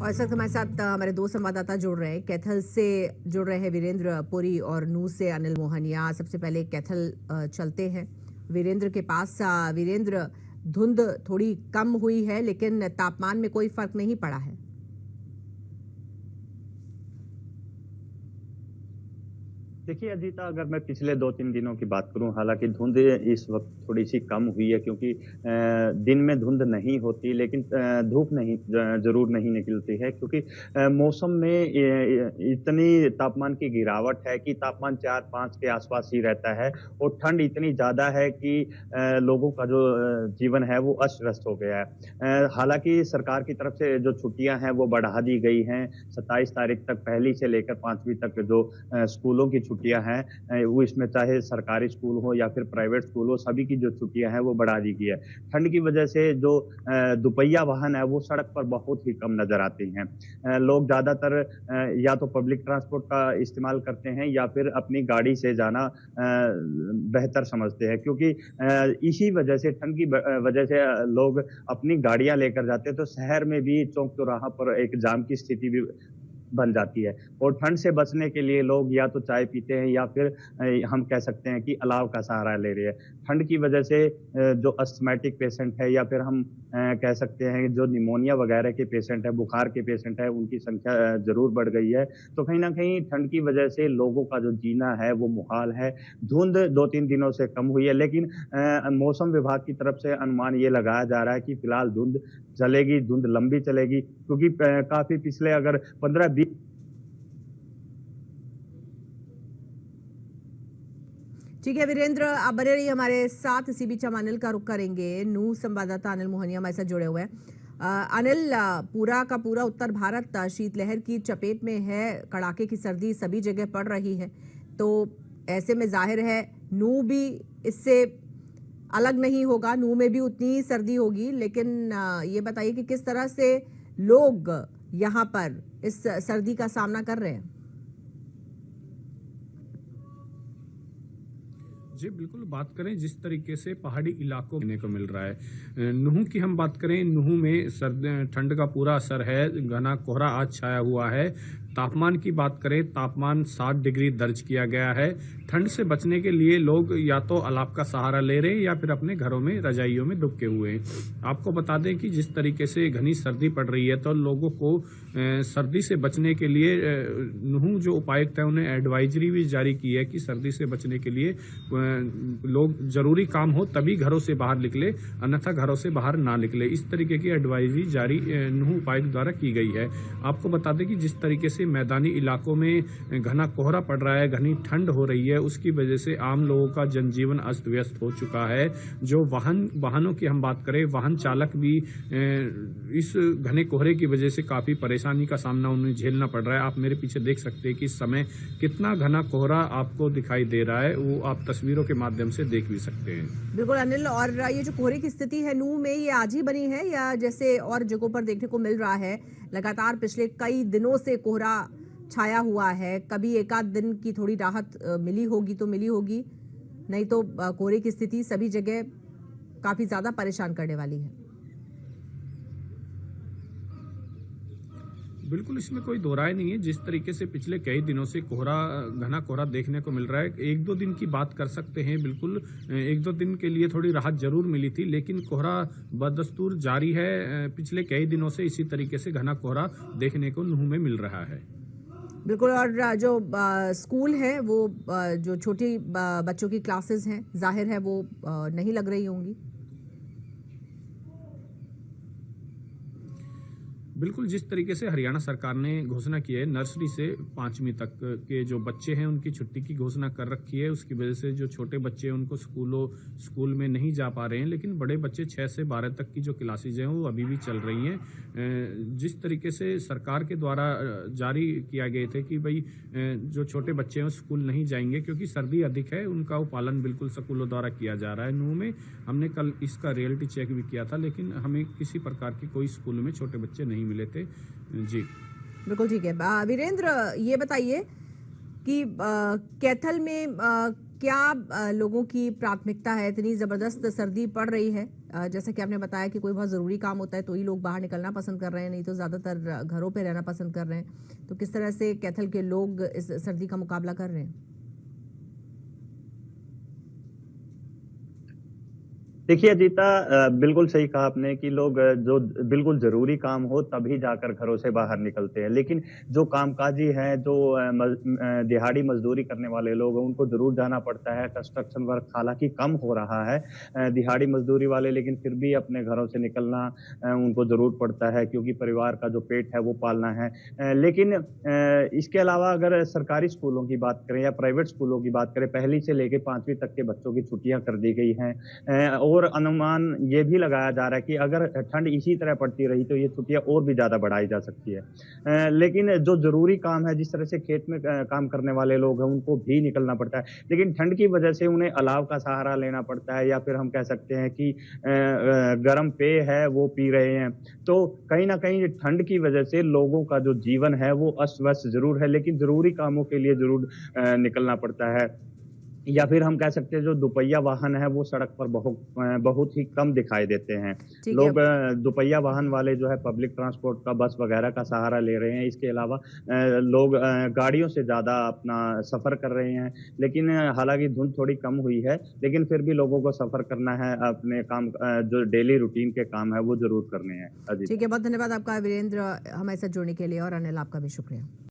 और इस वक्त हमारे साथ हमारे दो संवाददाता जुड़ रहे हैं। कैथल से जुड़ रहे हैं वीरेंद्र पुरी और नूह से अनिल मोहनिया। सबसे पहले कैथल चलते हैं वीरेंद्र के पास। वीरेंद्र, धुंध थोड़ी कम हुई है लेकिन तापमान में कोई फर्क नहीं पड़ा है। देखिए अजीता, अगर मैं पिछले 2-3 दिनों की बात करूं, हालांकि धुंध इस वक्त थोड़ी सी कम हुई है क्योंकि दिन में धुंध नहीं होती, लेकिन धूप नहीं जरूर नहीं निकलती है क्योंकि मौसम में इतनी तापमान की गिरावट है कि तापमान 4-5 के आसपास ही रहता है और ठंड इतनी ज़्यादा है कि लोगों का जो जीवन है वो अस्त व्यस्त हो गया है। हालांकि सरकार की तरफ से जो छुट्टियां हैं वो बढ़ा दी गई हैं। 27 तारीख तक, पहली से लेकर 5वीं तक जो स्कूलों की छुट्टियां हैं, वो इसमें चाहे सरकारी स्कूल हो या फिर प्राइवेट स्कूल हो, सभी की जो छुट्टियां हैं वो बढ़ा दी गई है। ठंड की वजह से जो दुपहिया वाहन है वो सड़क पर बहुत ही कम नजर आती हैं। लोग ज्यादातर या तो पब्लिक ट्रांसपोर्ट का इस्तेमाल करते हैं या फिर अपनी गाड़ी से जाना बेहतर समझते हैं, क्योंकि इसी वजह से, ठंड की वजह से लोग अपनी गाड़ियां लेकर जाते हैं, तो शहर में भी चौक चौराहा पर एक जाम की स्थिति भी बन जाती है। और ठंड से बचने के लिए लोग या तो चाय पीते हैं या फिर हम कह सकते हैं कि अलाव का सहारा ले रहे हैं। ठंड की वजह से जो अस्थमैटिक पेशेंट है या फिर हम कह सकते हैं जो निमोनिया वगैरह के पेशेंट है, बुखार के पेशेंट है, उनकी संख्या जरूर बढ़ गई है। तो कहीं ना कहीं ठंड की वजह से लोगों का जो जीना है वो मुहाल है। धुंध 2-3 दिनों से कम हुई है, लेकिन मौसम विभाग की तरफ से अनुमान ये लगाया जा रहा है कि फिलहाल धुंध चलेगी, धुंध लंबी चलेगी, क्योंकि काफी पिछले अगर 15-20 ठीक है वीरेंद्र, आप बने रहिए हमारे साथ। इसी बीच हम अनिल का रुख करेंगे। नूह संवाददाता अनिल मोहनिया हमारे साथ जुड़े हुए हैं। अनिल, पूरा का पूरा उत्तर भारत शीतलहर की चपेट में है। कड़ाके की सर्दी सभी जगह पड़ रही है, तो ऐसे में जाहिर है नूह भी इससे अलग नहीं होगा। नूह में भी उतनी ही सर्दी होगी, लेकिन ये बताइए कि किस तरह से लोग यहाँ पर इस सर्दी का सामना कर रहे हैं। जी बिल्कुल, बात करें जिस तरीके से पहाड़ी इलाकों में को मिल रहा है। नूह की हम बात करें, नूह में ठंड का पूरा असर है। घना कोहरा आज छाया हुआ है। तापमान की बात करें, तापमान 60 डिग्री दर्ज किया गया है। ठंड से बचने के लिए लोग या तो अलाव का सहारा ले रहे हैं या फिर अपने घरों में रजाइयों में दुबके हुए हैं। आपको बता दें कि जिस तरीके से घनी सर्दी पड़ रही है, तो लोगों को सर्दी से बचने के लिए नूह जो उपायुक्त है उन्हें एडवाइजरी भी जारी की है कि सर्दी से बचने के लिए लोग जरूरी काम हो तभी घरों से बाहर निकले, अन्यथा घरों से बाहर ना निकले। इस तरीके की एडवाइजरी जारी नूह उपायुक्त द्वारा की गई है। आपको बता दें कि जिस तरीके से मैदानी इलाकों में घना कोहरा पड़ रहा है, घनी ठंड हो रही है, उसकी वजह से आम लोगों का जनजीवन अस्त व्यस्त हो चुका है। जो वाहनों की हम बात करें, वाहन चालक भी इस घने कोहरे की वजह से काफी परेशानी का सामना उन्हें झेलना पड़ रहा है। आप मेरे पीछे देख सकते हैं कि इस समय कितना घना कोहरा आपको दिखाई दे रहा है, वो आप तस्वीरों के माध्यम से देख भी सकते हैं। बिल्कुल अनिल, और ये जो कोहरे की स्थिति है नूह में, ये आज ही बनी है या जैसे और जगहों पर देखने को मिल रहा है लगातार पिछले कई दिनों से कोहरा छाया हुआ है? कभी एक आध दिन की थोड़ी राहत मिली होगी तो मिली होगी, नहीं तो कोहरे की स्थिति सभी जगह काफी ज्यादा परेशान करने वाली है। बिल्कुल, इसमें कोई दो राय नहीं है। जिस तरीके से पिछले कई दिनों से घना कोहरा देखने को मिल रहा है, 1-2 दिन की बात कर सकते हैं। बिल्कुल 1-2 दिन के लिए थोड़ी राहत जरूर मिली थी, लेकिन कोहरा बदस्तूर जारी है। पिछले कई दिनों से इसी तरीके से घना कोहरा देखने को नूह में मिल रहा है। बिल्कुल, और जो स्कूल है वो जो छोटी बच्चों की क्लासेस हैं, जाहिर है वो नहीं लग रही होंगी। बिल्कुल, जिस तरीके से हरियाणा सरकार ने घोषणा की है, नर्सरी से 5वीं तक के जो बच्चे हैं उनकी छुट्टी की घोषणा कर रखी है। उसकी वजह से जो छोटे बच्चे हैं उनको स्कूल में नहीं जा पा रहे हैं, लेकिन बड़े बच्चे 6 से 12 तक की जो क्लासेज हैं वो अभी भी चल रही हैं। जिस तरीके से सरकार के द्वारा जारी किया गए थे कि भाई जो छोटे बच्चे हैं स्कूल नहीं जाएंगे क्योंकि सर्दी अधिक है, उनका वो पालन बिल्कुल स्कूलों द्वारा किया जा रहा है। नूह में हमने कल इसका रियलिटी चेक भी किया था, लेकिन हमें किसी प्रकार की कोई स्कूल में छोटे बच्चे नहीं मिले थे। जी बिल्कुल ठीक है। वीरेंद्र, ये बताइए कि कैथल में क्या लोगों की प्राथमिकता है? इतनी जबरदस्त सर्दी पड़ रही है, जैसा कि आपने बताया कि कोई बहुत जरूरी काम होता है तो ही लोग बाहर निकलना पसंद कर रहे हैं, नहीं तो ज्यादातर घरों पे रहना पसंद कर रहे हैं। तो किस तरह से कैथल के लोग इस सर्दी का मुकाबला कर रहे हैं? देखिए अजीता, बिल्कुल सही कहा आपने कि लोग जो बिल्कुल ज़रूरी काम हो तभी जाकर घरों से बाहर निकलते हैं। लेकिन जो कामकाजी हैं, जो दिहाड़ी मज़दूरी करने वाले लोग हैं, उनको ज़रूर जाना पड़ता है। कंस्ट्रक्शन वर्क हालाँकि कम हो रहा है, दिहाड़ी मज़दूरी वाले लेकिन फिर भी अपने घरों से निकलना उनको ज़रूर पड़ता है क्योंकि परिवार का जो पेट है वो पालना है। लेकिन इसके अलावा अगर सरकारी स्कूलों की बात करें या प्राइवेट स्कूलों की बात करें, पहली से लेके 5वीं तक के बच्चों की छुट्टियाँ कर दी गई हैं। और अनुमान ये भी लगाया जा रहा है कि अगर ठंड इसी तरह पड़ती रही तो ये छुट्टियाँ और भी ज़्यादा बढ़ाई जा सकती है। लेकिन जो ज़रूरी काम है, जिस तरह से खेत में काम करने वाले लोग हैं, उनको भी निकलना पड़ता है। लेकिन ठंड की वजह से उन्हें अलाव का सहारा लेना पड़ता है या फिर हम कह सकते हैं कि गर्म पेय है वो पी रहे हैं। तो कहीं न कहीं ठंड की वजह से लोगों का जो जीवन है वो अस्त-व्यस्त ज़रूर है, लेकिन ज़रूरी कामों के लिए ज़रूर निकलना पड़ता है। या फिर हम कह सकते हैं जो दुपहिया वाहन है वो सड़क पर बहुत ही कम दिखाई देते हैं। ठीक है। लोग दुपहिया वाहन वाले जो है पब्लिक ट्रांसपोर्ट का, बस वगैरह का सहारा ले रहे हैं। इसके अलावा लोग गाड़ियों से ज़्यादा अपना सफ़र कर रहे हैं। लेकिन हालाँकि धुंध थोड़ी कम हुई है, लेकिन फिर भी लोगों को सफ़र करना है, अपने काम जो डेली रूटीन के काम है वो ज़रूर करने हैं। अजी। ठीक है, बहुत धन्यवाद आपका वीरेंद्र हमारे साथ जुड़ने के लिए, और अनिल आपका भी शुक्रिया।